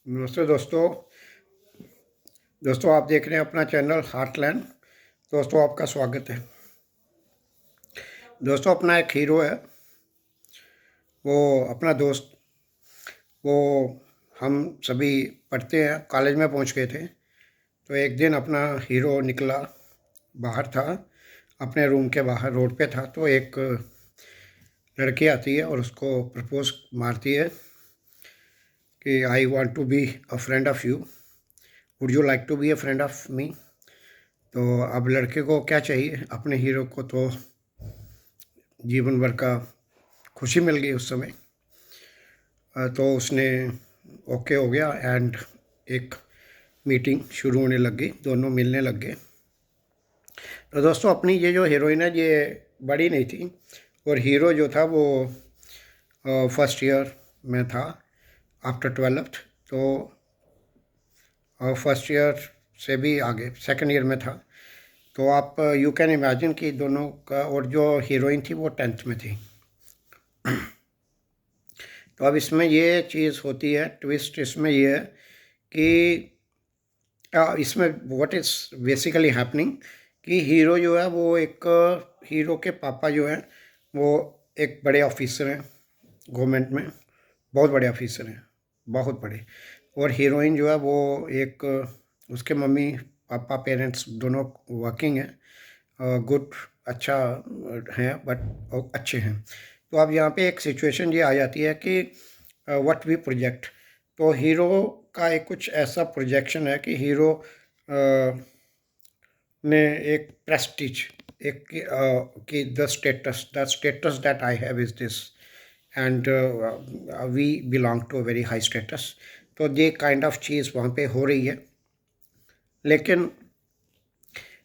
नमस्ते दोस्तों आप देख रहे हैं अपना चैनल हार्टलैंड। दोस्तों आपका स्वागत है। दोस्तों अपना एक हीरो है, वो अपना दोस्त, वो हम सभी पढ़ते हैं, कॉलेज में पहुंच गए थे। तो एक दिन अपना हीरो निकला, बाहर था, अपने रूम के बाहर रोड पे था। तो एक लड़की आती है और उसको प्रपोज मारती है कि I want to be a friend of you, would you like to be a friend of me. तो अब लड़के को क्या चाहिए, अपने हीरो को तो जीवन भर का खुशी मिल गई उस समय। तो उसने ओके हो गया एंड एक मीटिंग शुरू होने लग गई, दोनों मिलने लग गए। तो दोस्तों अपनी ये जो हीरोइन है ये बड़ी नहीं थी, और हीरो जो था वो फर्स्ट ईयर में था आफ्टर 12th। तो फर्स्ट ईयर से भी आगे सेकंड ईयर में था। तो आप यू कैन इमेजिन कि दोनों का, और जो हीरोइन थी वो 10th में थी। तो अब इसमें ये चीज़ होती है, ट्विस्ट इसमें ये है कि इसमें व्हाट इज़ बेसिकली हैपनिंग कि हीरो जो है वो एक, हीरो के पापा जो हैं वो एक बड़े ऑफिसर हैं गवर्नमेंट में, बहुत बड़े ऑफिसर हैं, बहुत बड़े। और हीरोइन जो है वो एक, उसके मम्मी पापा पेरेंट्स दोनों वर्किंग हैं, गुड, अच्छा हैं, बट अच्छे हैं। तो अब यहाँ पे एक सिचुएशन ये आ जाती है कि व्हाट वी प्रोजेक्ट। तो हीरो का एक कुछ ऐसा प्रोजेक्शन है कि हीरो ने एक प्रेस्टीज, एक कि the status that I have is this, and we belong to a very high status. तो ये काइंड ऑफ चीज़ वहाँ पे हो रही है। लेकिन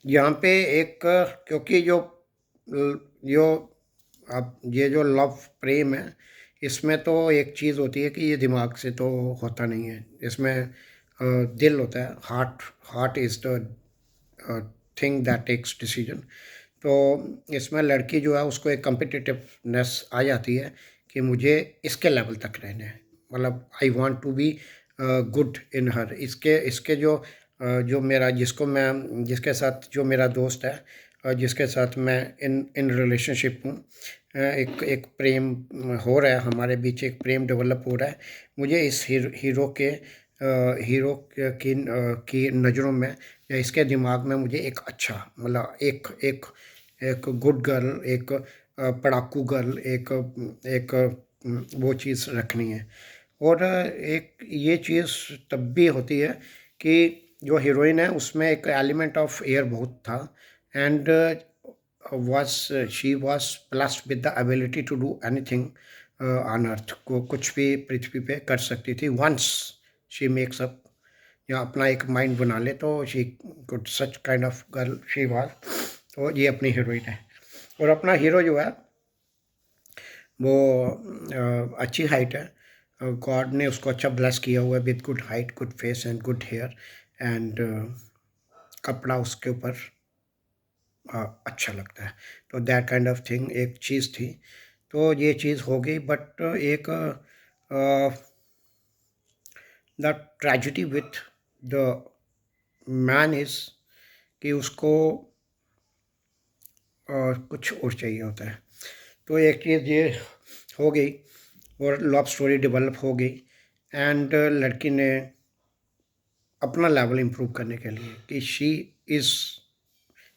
यहाँ पे एक, क्योंकि जो अब ये जो लव प्रेम है, इसमें तो एक चीज़ होती है कि ये दिमाग से तो होता नहीं है। इसमें दिल होता है, heart, heart is the thing that takes decision. तो इसमें लड़की जो है उसको एक कम्पिटिटिवनेस आ जाती है कि मुझे इसके लेवल तक रहना है, मतलब I want to be good in her. इसके इसके जो मेरा, जिसके साथ जो मेरा दोस्त है, जिसके साथ मैं इन रिलेशनशिप हूँ, एक एक प्रेम हो रहा है, हमारे बीच एक प्रेम डेवलप हो रहा है। मुझे इस हीरो की नज़रों में या इसके दिमाग में मुझे एक अच्छा, मतलब एक एक एक गुड गर्ल, एक पढ़ाकू गर्ल, एक एक वो चीज़ रखनी है। और एक ये चीज़ तब भी होती है कि जो हीरोइन है उसमें एक एलिमेंट ऑफ एयर बहुत था, and she was blessed with the ability to do anything on earth. को कुछ भी पृथ्वी पे कर सकती थी, वंस शी मेक्स अप, या अपना एक माइंड बना ले, तो she good, such kind of girl she was. तो ये अपनी हीरोइन है। और अपना हीरो जो है वो अच्छी हाइट है, गॉड ने उसको अच्छा ब्लेस किया हुआ है with good height, good face and good hair, and कपड़ा उसके ऊपर अच्छा लगता है। तो दैट काइंड ऑफ थिंग एक चीज़ थी। तो ये चीज़ हो गई, बट एक the tragedy with the man is कि उसको कुछ और चाहिए होता है। तो एक चीज़ ये हो गई और लव स्टोरी डेवलप हो गई, एंड लड़की ने अपना लेवल इम्प्रूव करने के लिए कि is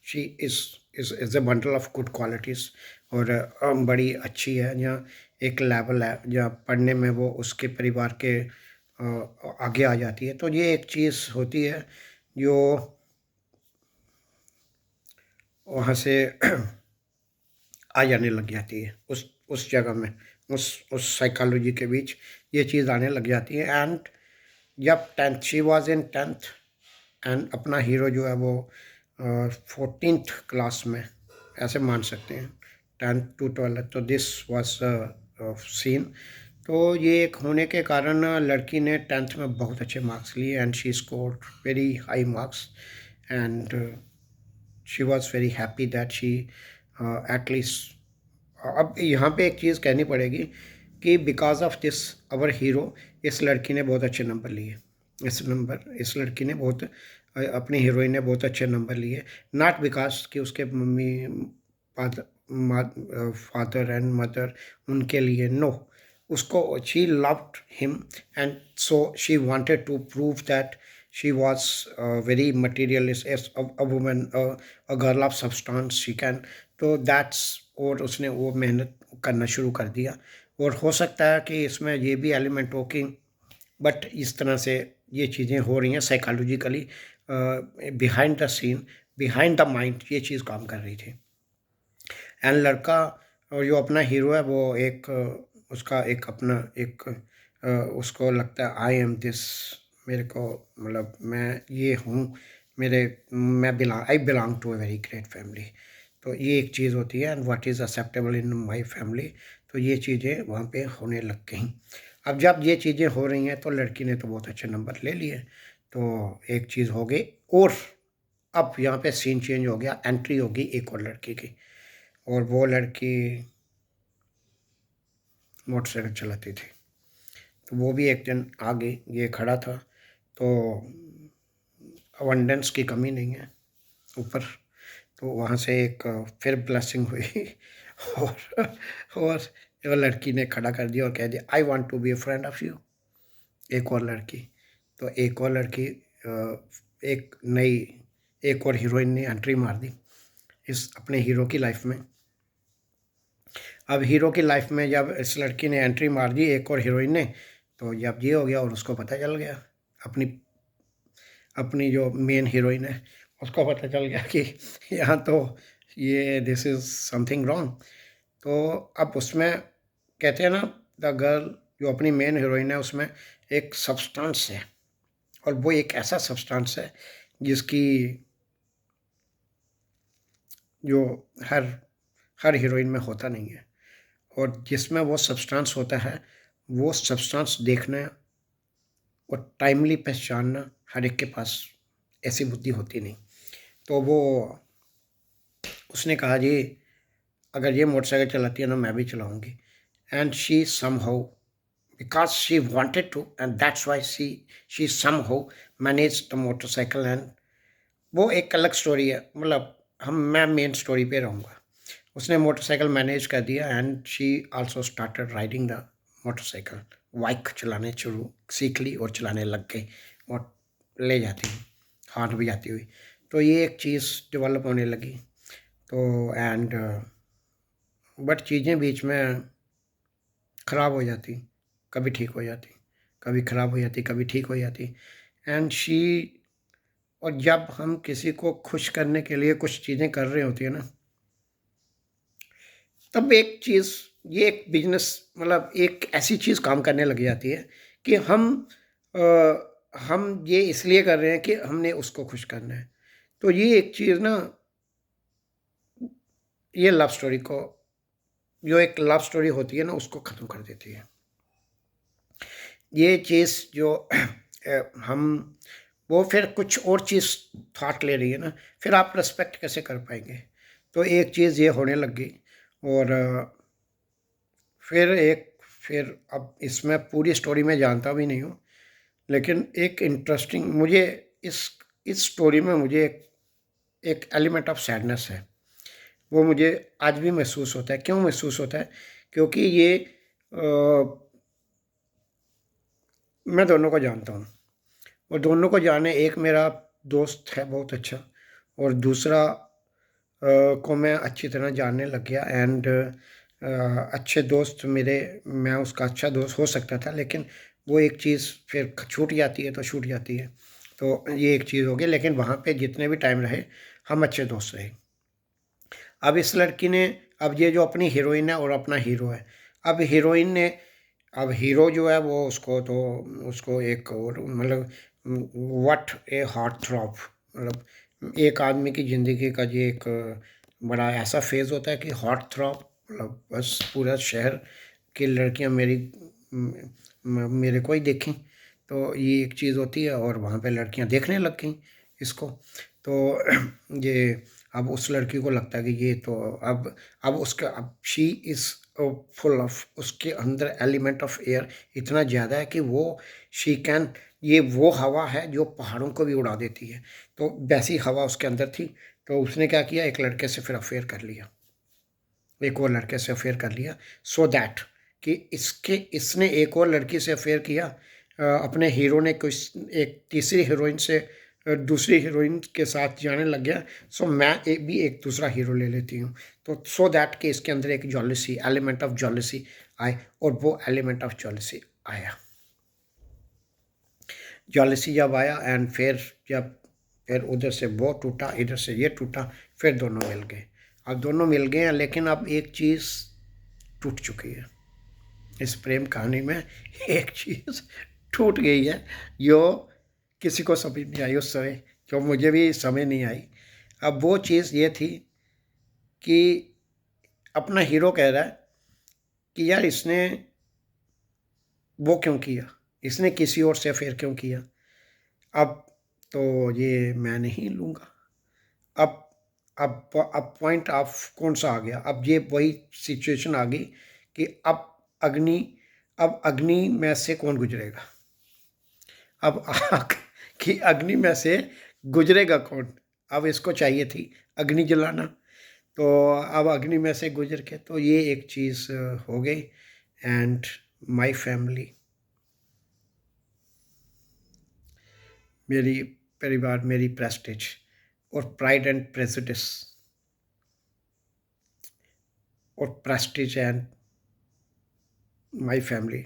she is a bundle of good qualities, और बड़ी अच्छी है। जहाँ एक लेवल है जहाँ पढ़ने में वो उसके परिवार के आगे आ जाती है। तो ये एक चीज़ होती है जो वहाँ से आ जाने लग जाती है, उस जगह में, उस साइकोलॉजी के बीच ये चीज़ आने लग जाती है। एंड जब 10th, she was in 10th, and अपना हीरो जो है वो 14th क्लास में, ऐसे मान सकते हैं, 10th to 12th। तो दिस वॉज सीन। तो ये एक होने के कारण लड़की ने 10th में बहुत अच्छे मार्क्स लिए, and she scored very high marks, and she was very happy that she at least. अब यहाँ पे एक चीज़ कहनी पड़ेगी कि because of this our hero, इस लड़की ने बहुत अच्छे नंबर लिए। इस लड़की ने बहुत अपनी हीरोइन ने बहुत अच्छे नंबर लिए, नॉट बिकॉज कि उसके मम्मी फादर एंड मदर उनके लिए, नो, उसको she loved him and so she wanted to prove that she was very materialist as a woman, a girl of substance she can, तो that's, और उसने वो मेहनत करना शुरू कर दिया। और हो सकता है कि इसमें ये भी एलिमेंट हो कि बट इस तरह से ये चीज़ें हो रही हैं psychologically, behind the scene, behind the mind ये चीज़ काम कर रही थी। एंड लड़का और जो अपना हीरो है वो एक उसका एक अपना एक उसको लगता है आई एम दिस, मेरे को मतलब मैं ये हूँ, मेरे मैं I belong to a very great family. तो ये एक चीज़ होती है, and what is acceptable in my family. तो ये चीज़ें वहाँ पे होने लग गई। अब जब ये चीज़ें हो रही हैं तो लड़की ने तो बहुत अच्छे नंबर ले लिए, तो एक चीज़ हो गई। और अब यहाँ पे सीन चेंज हो गया, एंट्री होगी एक और लड़की की, और वो लड़की मोटरसाइकिल चलाती थी। तो वो भी एक दिन आगे ये खड़ा था, तो अबंडेंस की कमी नहीं है ऊपर, तो वहाँ से एक फिर ब्लेसिंग हुई और वो लड़की ने खड़ा कर दिया और कह दिया I want to be a friend of you. एक और लड़की, तो एक और लड़की एक नई एक और हीरोइन ने एंट्री मार दी इस अपने हीरो की लाइफ में। अब हीरो की लाइफ में जब इस लड़की ने एंट्री मार दी एक और हीरोइन ने, तो जब ये हो गया और उसको पता चल गया, अपनी अपनी जो मेन हीरोइन है उसको पता चल गया कि यहाँ तो ये दिस इज़ समथिंग रॉन्ग। तो अब उसमें कहते हैं ना, द गर्ल जो अपनी मेन हीरोइन है उसमें एक सब्सटेंस है, और वो एक ऐसा सब्सटेंस है जिसकी जो हर हर हीरोइन में होता नहीं है, और जिसमें वो सब्सटेंस होता है वो सब्सटेंस देखना और टाइमली पहचानना हर एक के पास ऐसी बुद्धि होती नहीं। तो वो उसने कहा जी अगर ये मोटरसाइकिल चलाती है ना मैं भी चलाऊंगी, and she somehow because she wanted to, and that's why she somehow managed the motorcycle, and वो एक अलग स्टोरी है, मतलब मैं मेन स्टोरी पे रहूँगा। उसने मोटरसाइकिल मैनेज कर दिया and she also started riding the motorcycle, bike चलाने शुरू सीख ली और चलाने लग गई, और ले जाती हुई हाथ भी जाती हुई। तो ये एक चीज़ डेवलप होने लगी। तो एंड बट चीज़ें बीच में ख़राब हो जाती, कभी ठीक हो जाती, कभी ख़राब हो जाती, कभी ठीक हो जाती, एंड शी, और जब हम किसी को खुश करने के लिए कुछ चीज़ें कर रहे होती है ना, तब एक चीज़, ये एक बिजनेस, मतलब एक ऐसी चीज़ काम करने लग जाती है कि हम ये इसलिए कर रहे हैं कि हमने उसको खुश करना है। तो ये एक चीज़ ना, ये लव स्टोरी को, जो एक लव स्टोरी होती है ना उसको ख़त्म कर देती है। ये चीज़ जो हम वो फिर कुछ और चीज़ थाट ले रही है ना, फिर आप रिस्पेक्ट कैसे कर पाएंगे। तो एक चीज़ ये होने लग गई, और फिर अब इसमें पूरी स्टोरी में जानता भी नहीं हूँ, लेकिन एक इंटरेस्टिंग मुझे इस स्टोरी में मुझे एक एलिमेंट ऑफ सैडनेस है, वो मुझे आज भी महसूस होता है। क्यों महसूस होता है? क्योंकि ये मैं दोनों को जानता हूँ, और दोनों को जाने, एक मेरा दोस्त है बहुत अच्छा, और दूसरा को मैं अच्छी तरह जानने लग गया, एंड अच्छे दोस्त मेरे, मैं उसका अच्छा दोस्त हो सकता था, लेकिन वो एक चीज़ फिर छूट जाती है तो छूट जाती है। तो ये एक चीज़ हो गई, लेकिन वहाँ पे जितने भी टाइम रहे हम अच्छे दोस्त रहे। अब इस लड़की ने, अब ये जो अपनी हीरोइन है और अपना हीरो है, अब हीरोइन ने, अब हीरो जो है वो उसको तो उसको एक और मतलब व्हाट ए हार्ट थ्रॉप, मतलब एक आदमी की ज़िंदगी का ये एक बड़ा ऐसा फेज़ होता है कि हार्ट थ्रॉप, मतलब बस पूरा शहर की लड़कियां मेरे को ही देखें, तो ये एक चीज़ होती है, और वहाँ पे लड़कियां देखने लग गई इसको। तो ये अब उस लड़की को लगता है कि ये तो अब उसका अब शी इज़ फुल ऑफ, उसके अंदर एलिमेंट ऑफ एयर इतना ज़्यादा है कि वो शी कैन, ये वो हवा है जो पहाड़ों को भी उड़ा देती है। तो वैसी हवा उसके अंदर थी। तो उसने क्या किया, एक लड़के से फिर अफेयर कर लिया, एक और लड़के से अफेयर कर लिया, सो दैट कि इसने एक और लड़की से अफेयर किया। अपने हीरो ने कुछ एक तीसरी हीरोइन से दूसरी हीरोइन के साथ जाने लग गया। सो मैं एक दूसरा हीरो ले लेती हूँ। तो सो दैट कि इसके अंदर एक जॉलिसी, एलिमेंट ऑफ जॉलिसी आए, और वो एलिमेंट ऑफ जॉलिसी आया। जॉलिसी जब आया एंड फिर उधर से वो टूटा, इधर से ये टूटा, फिर दोनों मिल गए। अब दोनों मिल गए हैं, लेकिन अब एक चीज़ टूट चुकी है इस प्रेम कहानी में। एक चीज़ टूट गई है जो किसी को समझ नहीं आई उस समय, जो मुझे भी समझ नहीं आई। अब वो चीज़ ये थी कि अपना हीरो कह रहा है कि यार इसने वो क्यों किया, इसने किसी और से अफेयर क्यों किया। अब तो ये मैं नहीं लूँगा। अब अब पॉइंट ऑफ कौन सा आ गया, अब ये वही सिचुएशन आ गई कि अग्नि अब अग्नि में से कौन गुजरेगा। अब आग की अग्नि में से गुजरेगा कौन। अब इसको चाहिए थी अग्नि जलाना, तो अब अग्नि में से गुजर के तो ये एक चीज़ हो गई। एंड माय फैमिली, मेरी परिवार, मेरी प्रेस्टीज और प्राइड एंड प्रेजुडिस और प्रेस्टीज एंड माय फैमिली,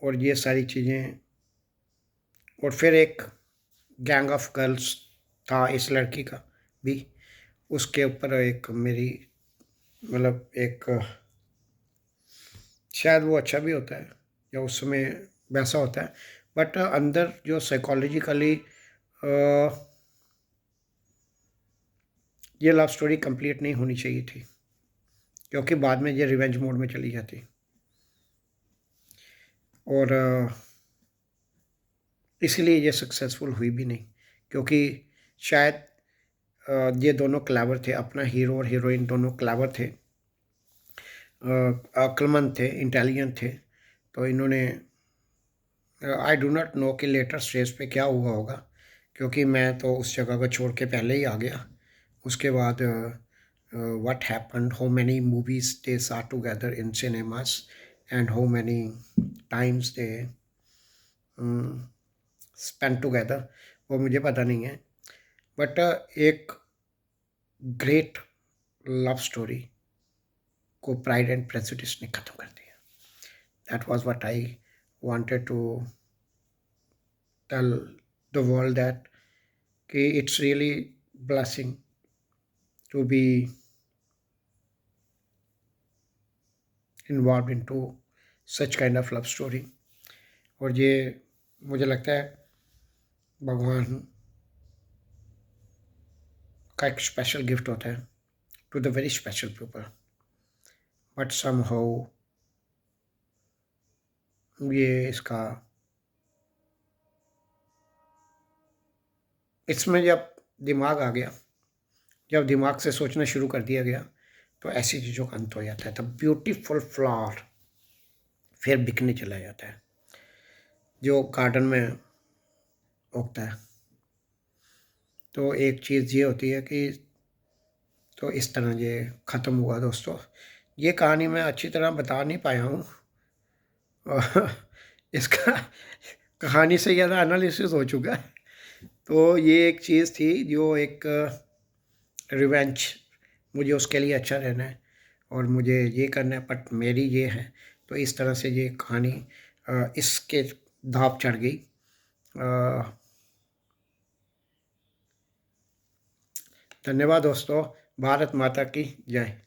और ये सारी चीज़ें। और फिर एक गैंग ऑफ गर्ल्स था इस लड़की का भी, उसके ऊपर एक मेरी, मतलब एक, शायद वो अच्छा भी होता है या उस समय वैसा होता है, बट अंदर जो साइकोलॉजिकली ये लव स्टोरी कंप्लीट नहीं होनी चाहिए थी, क्योंकि बाद में ये रिवेंज मोड में चली जाती। और इसलिए ये सक्सेसफुल हुई भी नहीं, क्योंकि शायद ये दोनों क्लेवर थे, अपना हीरो और हीरोइन दोनों क्लेवर थे, अक्लमंद थे, इंटेलिजेंट थे। तो इन्होंने, आई डू नॉट नो कि लेटर स्टेज पे क्या हुआ होगा, क्योंकि मैं तो उस जगह को छोड़ के पहले ही आ गया। उसके बाद what happened, how many movies they saw together in cinemas and how many times they spent together, वो मुझे पता नहीं है। बट एक ग्रेट लव स्टोरी को प्राइड एंड प्रेजुडिस ने ख़त्म कर दिया। That was what I wanted to tell the world, that कि it's really blessing to be involve into such kind of love story. और ये मुझे लगता है भगवान का एक स्पेशल गिफ्ट होता है to the very special people. But somehow ये इसका, इसमें जब दिमाग आ गया, जब दिमाग से सोचना शुरू कर दिया गया, तो ऐसी चीज़ों का अंत हो जाता है। द ब्यूटीफुल फ्लावर फिर बिकने चला जाता है, जो गार्डन में उगता है। तो एक चीज़ ये होती है कि, तो इस तरह ये ख़त्म हुआ दोस्तों। ये कहानी मैं अच्छी तरह बता नहीं पाया हूँ, इसका कहानी से ज़्यादा एनालिसिस हो चुका है। तो ये एक चीज़ थी जो एक रिवेंज, मुझे उसके लिए अच्छा रहना है और मुझे ये करना है, बट मेरी ये है। तो इस तरह से ये कहानी इसके धाप चढ़ गई। धन्यवाद दोस्तों। भारत माता की जय।